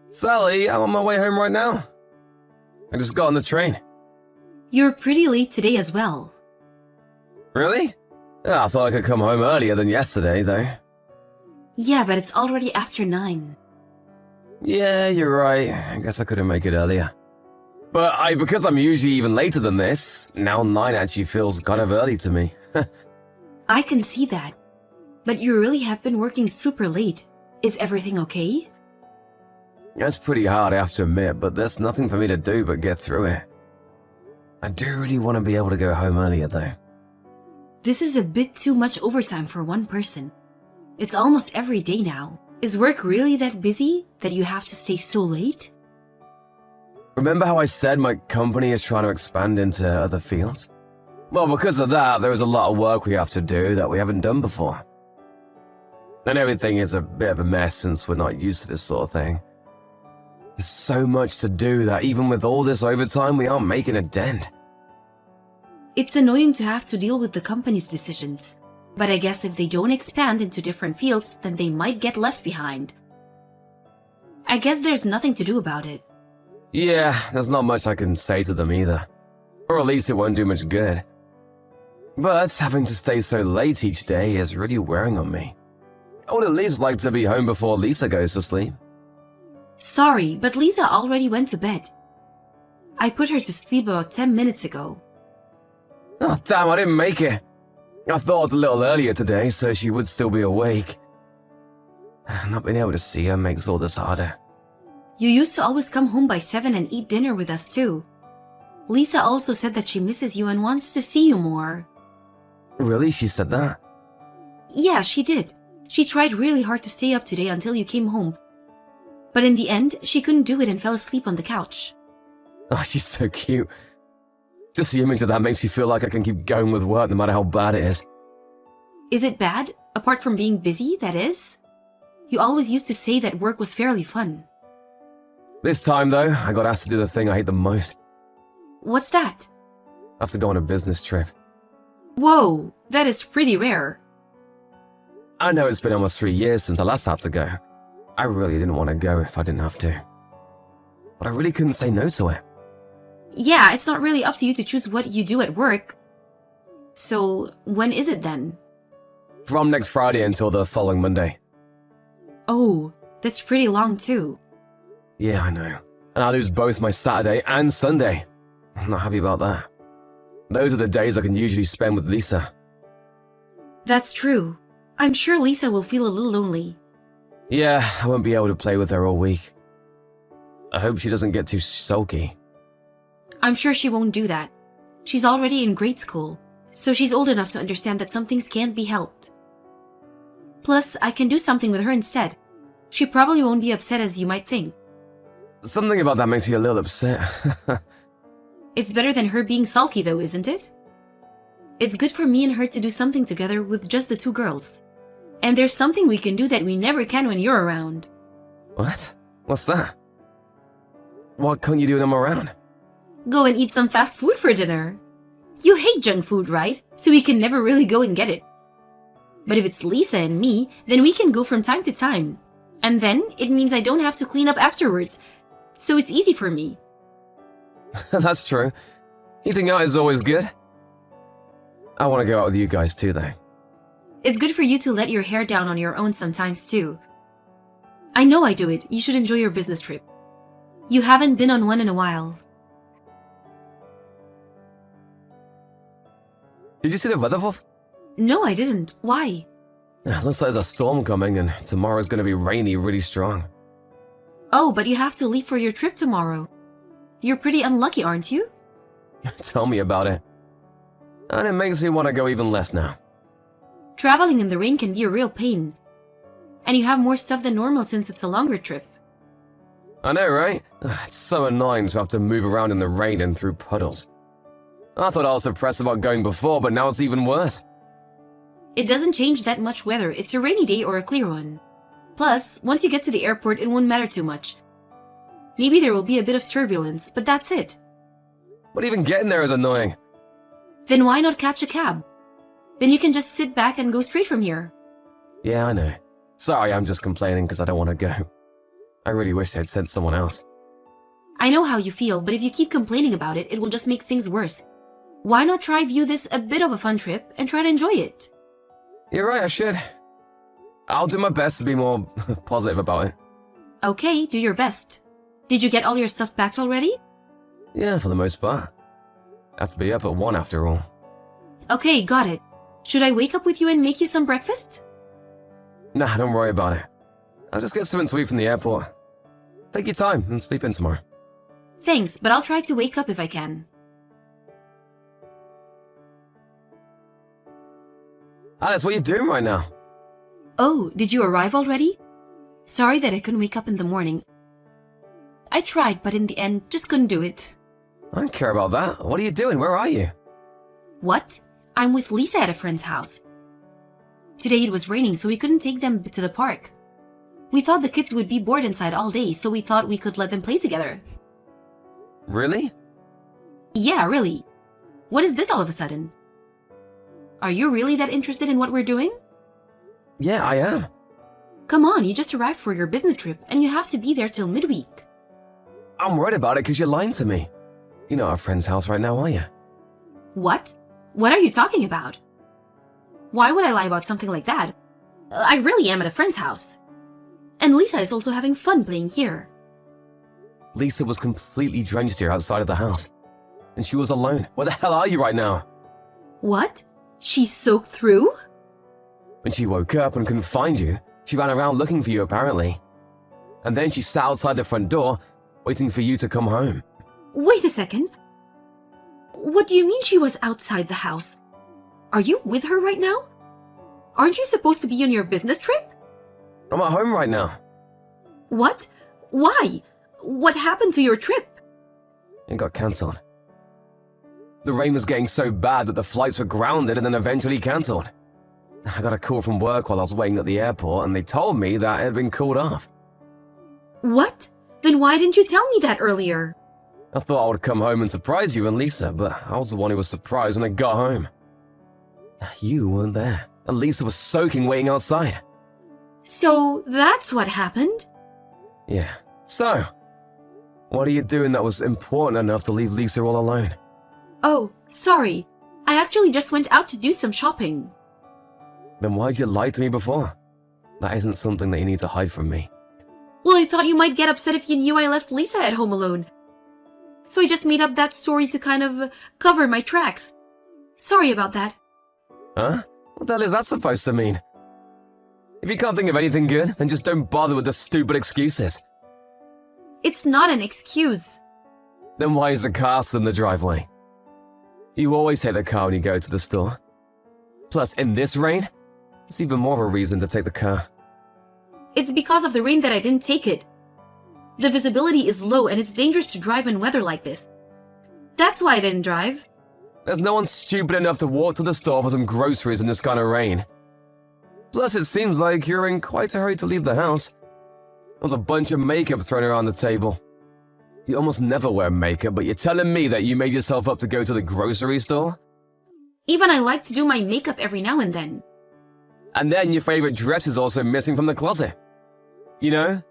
Sally, I'm on my way home right now. I just got on the train. You're pretty late today as well. Really? I thought I could come home earlier than yesterday, though. Yeah, but it's already after 9. Yeah, you're right. I guess I couldn't make it earlier. But because I'm usually even later than this, now 9 actually feels kind of early to me. I can see that. But you really have been working super late. Is everything okay? It's pretty hard, I have to admit, but there's nothing for me to do but get through it. I do really want to be able to go home earlier, though. This is a bit too much overtime for one person. It's almost every day now. Is work really that busy that you have to stay so late? Remember how I said my company is trying to expand into other fields? Well, because of that, there is a lot of work we have to do that we haven't done before. And everything is a bit of a mess since we're not used to this sort of thing. There's so much to do that even with all this overtime, we aren't making a dent. It's annoying to have to deal with the company's decisions. But I guess if they don't expand into different fields, then they might get left behind. I guess there's nothing to do about it. Yeah, there's not much I can say to them either. Or at least it won't do much good. But having to stay so late each day is really wearing on me. I would at least like to be home before Lisa goes to sleep. Sorry, but Lisa already went to bed. I put her to sleep about 10 minutes ago. Oh damn, I didn't make it. I thought it was a little earlier today, so she would still be awake. Not being able to see her makes all this harder. You used to always come home by 7 and eat dinner with us too. Lisa also said that she misses you and wants to see you more. Really? She said that? Yeah, she did. She tried really hard to stay up today until you came home. But in the end, she couldn't do it and fell asleep on the couch. Oh, she's so cute. Just the image of that makes me feel like I can keep going with work no matter how bad it is. Is it bad? Apart from being busy, that is? You always used to say that work was fairly fun. This time, though, I got asked to do the thing I hate the most. What's that? I have to go on a business trip. Whoa, that is pretty rare. I know it's been almost 3 years since I last had to go. I really didn't want to go if I didn't have to. But I really couldn't say no to it. Yeah, it's not really up to you to choose what you do at work. So, when is it then? From next Friday until the following Monday. Oh, that's pretty long too. Yeah, I know. And I lose both my Saturday and Sunday. I'm not happy about that. Those are the days I can usually spend with Lisa. That's true. I'm sure Lisa will feel a little lonely. Yeah, I won't be able to play with her all week. I hope she doesn't get too sulky. I'm sure she won't do that. She's already in grade school, so she's old enough to understand that some things can't be helped. Plus, I can do something with her instead. She probably won't be upset as you might think. Something about that makes me a little upset. It's better than her being sulky though, isn't it? It's good for me and her to do something together with just the two girls. And there's something we can do that we never can when you're around. What? What's that? Why can't you do when I'm around? Go and eat some fast food for dinner. You hate junk food, right? So we can never really go and get it. But if it's Lisa and me, then we can go from time to time. And then it means I don't have to clean up afterwards. So it's easy for me. That's true. Eating out is always good. I want to go out with you guys too, though. It's good for you to let your hair down on your own sometimes too. I know I do it. You should enjoy your business trip. You haven't been on one in a while. Did you see the weather, Wolf? No, I didn't. Why? Looks like there's a storm coming and tomorrow's going to be rainy really strong. Oh, but you have to leave for your trip tomorrow. You're pretty unlucky, aren't you? Tell me about it. And it makes me want to go even less now. Traveling in the rain can be a real pain. And you have more stuff than normal since it's a longer trip. I know, right? It's so annoying to have to move around in the rain and through puddles. I thought I was depressed about going before, but now it's even worse. It doesn't change that much whether it's a rainy day or a clear one. Plus, once you get to the airport, it won't matter too much. Maybe there will be a bit of turbulence, but that's it. But even getting there is annoying. Then why not catch a cab? Then you can just sit back and go straight from here. Yeah, I know. Sorry, I'm just complaining because I don't want to go. I really wish they'd sent someone else. I know how you feel, but if you keep complaining about it, it will just make things worse. Why not try view this a bit of a fun trip and try to enjoy it? You're right, I should. I'll do my best to be more positive about it. Okay, do your best. Did you get all your stuff packed already? Yeah, for the most part. Have to be up at 1 after all. Okay, got it. Should I wake up with you and make you some breakfast? Nah, don't worry about it. I'll just get something to eat from the airport. Take your time and sleep in tomorrow. Thanks, but I'll try to wake up if I can. Alice, what are you doing right now? Oh, did you arrive already? Sorry that I couldn't wake up in the morning. I tried, but in the end, just couldn't do it. I don't care about that. What are you doing? Where are you? What? I'm with Lisa at a friend's house. Today it was raining, so we couldn't take them to the park. We thought the kids would be bored inside all day, so we thought we could let them play together. Really? Yeah, really. What is this all of a sudden? Are you really that interested in what we're doing? Yeah, I am. Come on, you just arrived for your business trip, and you have to be there till midweek. I'm worried about it because you're lying to me. You're not at a friend's house right now, are you? What? What are you talking about? Why would I lie about something like that? I really am at a friend's house. And Lisa is also having fun playing here. Lisa was completely drenched here outside of the house. And she was alone. Where the hell are you right now? What? She soaked through? When she woke up and couldn't find you, she ran around looking for you apparently. And then she sat outside the front door, waiting for you to come home. Wait a second. What do you mean she was outside the house? Are you with her right now? Aren't you supposed to be on your business trip? I'm at home right now. What? Why? What happened to your trip? It got cancelled. The rain was getting so bad that the flights were grounded and then eventually cancelled. I got a call from work while I was waiting at the airport and they told me that it had been called off. What? Then why didn't you tell me that earlier? I thought I would come home and surprise you and Lisa, but I was the one who was surprised when I got home. You weren't there, and Lisa was soaking waiting outside. So that's what happened? Yeah. So, what are you doing that was important enough to leave Lisa all alone? Oh, sorry. I actually just went out to do some shopping. Then why'd you lie to me before? That isn't something that you need to hide from me. Well, I thought you might get upset if you knew I left Lisa at home alone. So I just made up that story to kind of cover my tracks. Sorry about that. Huh? What the hell is that supposed to mean? If you can't think of anything good, then just don't bother with the stupid excuses. It's not an excuse. Then why is the car still in the driveway? You always take the car when you go to the store. Plus, in this rain, it's even more of a reason to take the car. It's because of the rain that I didn't take it. The visibility is low and it's dangerous to drive in weather like this. That's why I didn't drive. There's no one stupid enough to walk to the store for some groceries in this kind of rain. Plus, it seems like you're in quite a hurry to leave the house. There's a bunch of makeup thrown around the table. You almost never wear makeup, but you're telling me that you made yourself up to go to the grocery store? Even I like to do my makeup every now and then. And then your favorite dress is also missing from the closet. You know?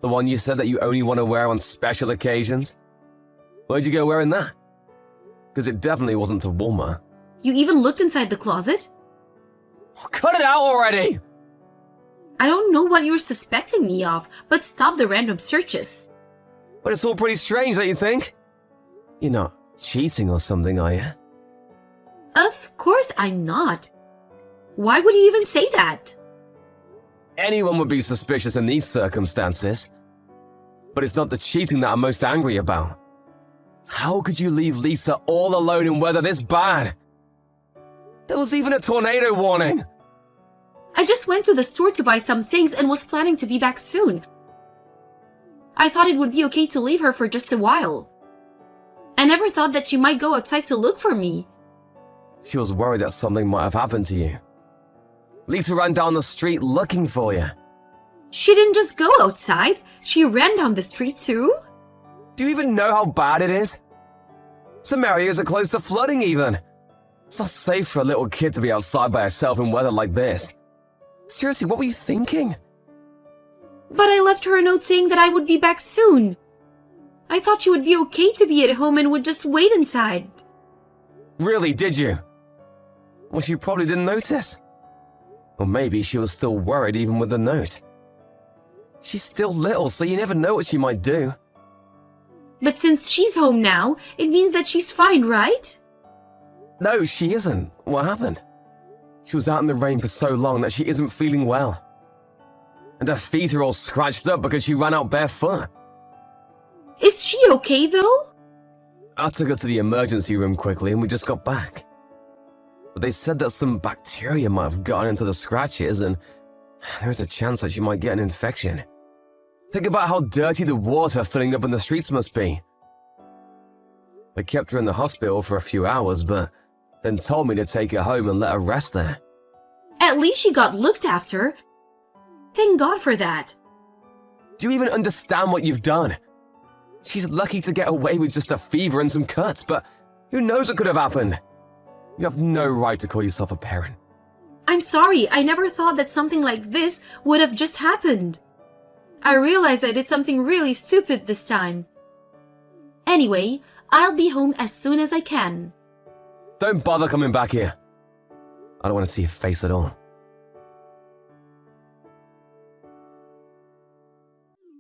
The one you said that you only want to wear on special occasions? Where'd you go wearing that? Because it definitely wasn't to Walmart. You even looked inside the closet? Oh, cut it out already! I don't know what you're suspecting me of, but stop the random searches. But it's all pretty strange, don't you think? You're not cheating or something, are you? Of course I'm not. Why would you even say that? Anyone would be suspicious in these circumstances. But it's not the cheating that I'm most angry about. How could you leave Lisa all alone in weather this bad? There was even a tornado warning! I just went to the store to buy some things and was planning to be back soon. I thought it would be okay to leave her for just a while. I never thought that she might go outside to look for me. She was worried that something might have happened to you. Lisa ran down the street looking for you. She didn't just go outside, she ran down the street too. Do you even know how bad it is? Some areas are close to flooding even. It's not safe for a little kid to be outside by herself in weather like this. Seriously, what were you thinking? But I left her a note saying that I would be back soon. I thought she would be okay to be at home and would just wait inside. Really, did you? Well, she probably didn't notice. Or maybe she was still worried even with the note. She's still little, so you never know what she might do. But since she's home now, it means that she's fine, right? No, she isn't. What happened? She was out in the rain for so long that she isn't feeling well. And her feet are all scratched up because she ran out barefoot. Is she okay, though? I took her to the emergency room quickly and we just got back. But they said that some bacteria might have gotten into the scratches and there's a chance that she might get an infection. Think about how dirty the water filling up in the streets must be. They kept her in the hospital for a few hours, but then told me to take her home and let her rest there. At least she got looked after. Thank God for that. Do you even understand what you've done? She's lucky to get away with just a fever and some cuts, but who knows what could have happened? You have no right to call yourself a parent. I'm sorry, I never thought that something like this would have just happened. I realized I did something really stupid this time. Anyway, I'll be home as soon as I can. Don't bother coming back here. I don't want to see your face at all.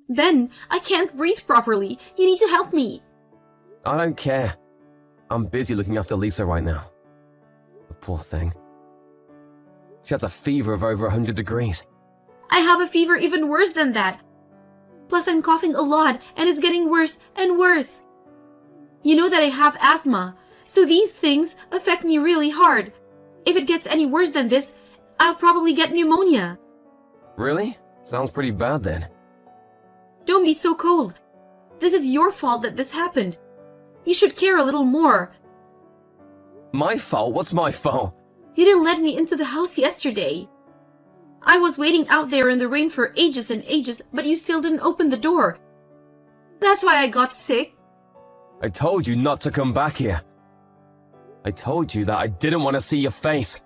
Ben, I can't breathe properly. You need to help me. I don't care. I'm busy looking after Lisa right now. The poor thing. She has a fever of over 100 degrees. I have a fever even worse than that. Plus, I'm coughing a lot and it's getting worse and worse. You know that I have asthma, so these things affect me really hard. If it gets any worse than this, I'll probably get pneumonia. Really? Sounds pretty bad then. Don't be so cold. This is your fault that this happened. You should care a little more. My fault? What's my fault? You didn't let me into the house yesterday. I was waiting out there in the rain for ages and ages, but you still didn't open the door. That's why I got sick. I told you not to come back here. I told you that I didn't want to see your face.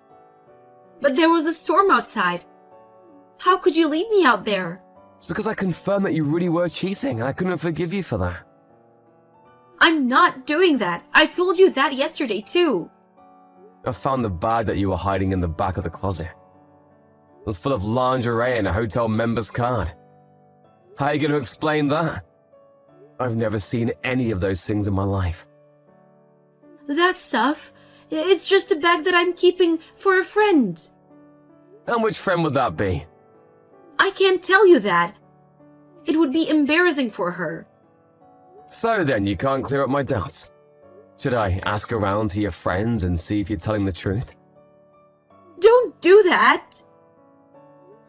But there was a storm outside. How could you leave me out there? It's because I confirmed that you really were cheating and I couldn't forgive you for that. I'm not doing that. I told you that yesterday too. I found the bag that you were hiding in the back of the closet. It was full of lingerie and a hotel member's card. How are you going to explain that? I've never seen any of those things in my life. That stuff, it's just a bag that I'm keeping for a friend. And which friend would that be? I can't tell you that. It would be embarrassing for her. So then, you can't clear up my doubts. Should I ask around to your friends and see if you're telling the truth? Don't do that!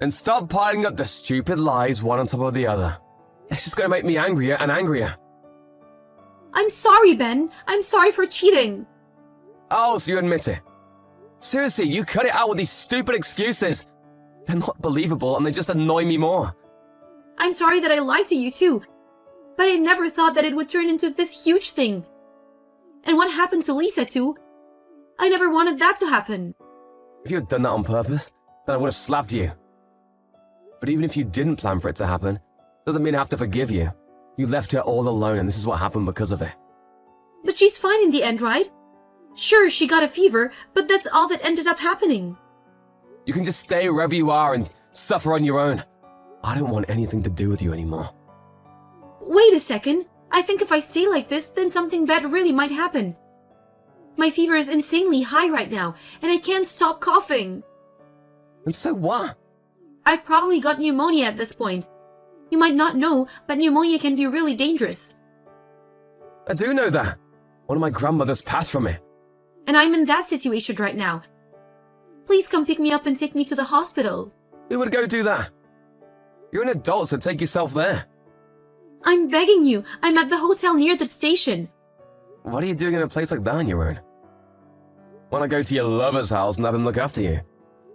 And stop piling up the stupid lies one on top of the other. It's just gonna make me angrier and angrier. I'm sorry, Ben. I'm sorry for cheating. Oh, so you admit it. Seriously, you cut it out with these stupid excuses. They're not believable and they just annoy me more. I'm sorry that I lied to you too, but I never thought that it would turn into this huge thing. And what happened to Lisa too? I never wanted that to happen. If you had done that on purpose, then I would have slapped you. But even if you didn't plan for it to happen, doesn't mean I have to forgive you. You left her all alone and this is what happened because of it. But she's fine in the end, right? Sure, she got a fever, but that's all that ended up happening. You can just stay wherever you are and suffer on your own. I don't want anything to do with you anymore. Wait a second. I think if I stay like this, then something bad really might happen. My fever is insanely high right now, and I can't stop coughing. And so what? I probably got pneumonia at this point. You might not know, but pneumonia can be really dangerous. I do know that. One of my grandmothers passed from it. And I'm in that situation right now. Please come pick me up and take me to the hospital. Who would go do that? You're an adult, so take yourself there. I'm begging you. I'm at the hotel near the station. What are you doing in a place like that on your own? Want to go to your lover's house and have him look after you?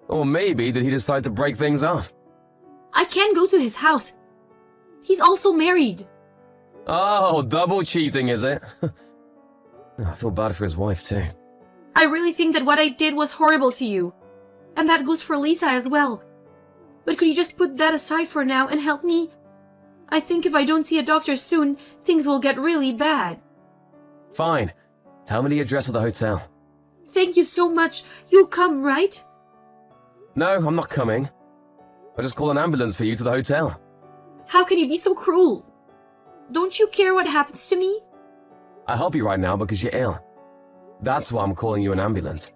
Or maybe did he decide to break things off? I can't go to his house. He's also married. Oh, double cheating, is it? I feel bad for his wife, too. I really think that what I did was horrible to you. And that goes for Lisa as well. But could you just put that aside for now and help me? I think if I don't see a doctor soon, things will get really bad. Fine. Tell me the address of the hotel. Thank you so much. You'll come, right? No, I'm not coming. I'll just call an ambulance for you to the hotel. How can you be so cruel? Don't you care what happens to me? I help you right now because you're ill. That's why I'm calling you an ambulance.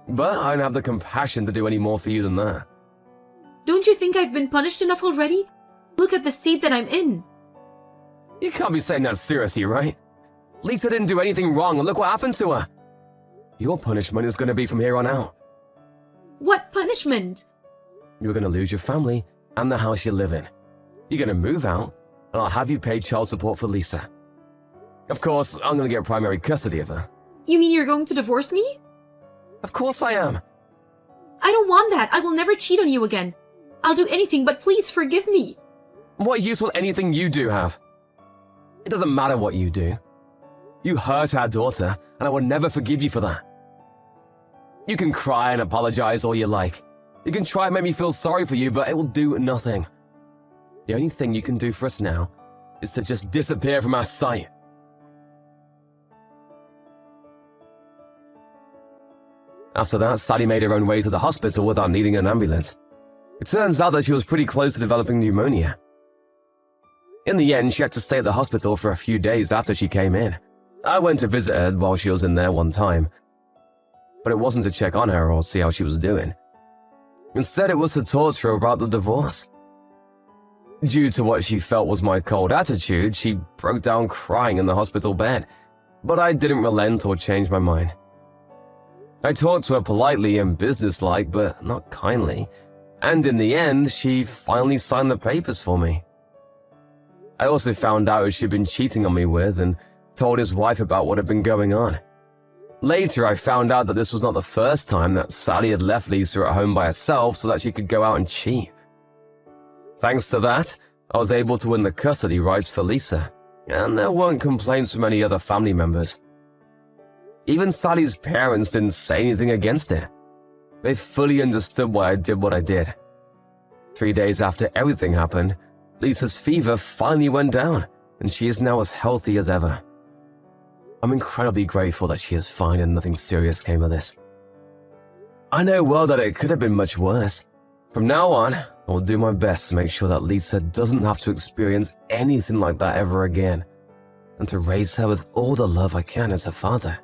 But I don't have the compassion to do any more for you than that. Don't you think I've been punished enough already? Look at the state that I'm in. You can't be saying that seriously, right? Lisa didn't do anything wrong and look what happened to her. Your punishment is going to be from here on out. What punishment? You're going to lose your family and the house you live in. You're going to move out, and I'll have you pay child support for Lisa. Of course, I'm going to get primary custody of her. You mean you're going to divorce me? Of course I am. I don't want that. I will never cheat on you again. I'll do anything, but please forgive me. What use will anything you do have? It doesn't matter what you do. You hurt our daughter, and I will never forgive you for that. You can cry and apologize all you like. You can try and make me feel sorry for you, but it will do nothing. The only thing you can do for us now is to just disappear from our sight. After that, Sally made her own way to the hospital without needing an ambulance. It turns out that she was pretty close to developing pneumonia. In the end, she had to stay at the hospital for a few days after she came in. I went to visit her while she was in there one time, but it wasn't to check on her or see how she was doing. Instead, it was to talk to her about the divorce. Due to what she felt was my cold attitude, she broke down crying in the hospital bed, but I didn't relent or change my mind. I talked to her politely and businesslike, but not kindly, and in the end, she finally signed the papers for me. I also found out who she'd been cheating on me with and told his wife about what had been going on. Later, I found out that this was not the first time that Sally had left Lisa at home by herself so that she could go out and cheat. Thanks to that, I was able to win the custody rights for Lisa, and there weren't complaints from any other family members. Even Sally's parents didn't say anything against it. They fully understood why I did what I did. 3 days after everything happened, Lisa's fever finally went down, and she is now as healthy as ever. I'm incredibly grateful that she is fine and nothing serious came of this. I know well that it could have been much worse. From now on, I will do my best to make sure that Lisa doesn't have to experience anything like that ever again, and to raise her with all the love I can as her father.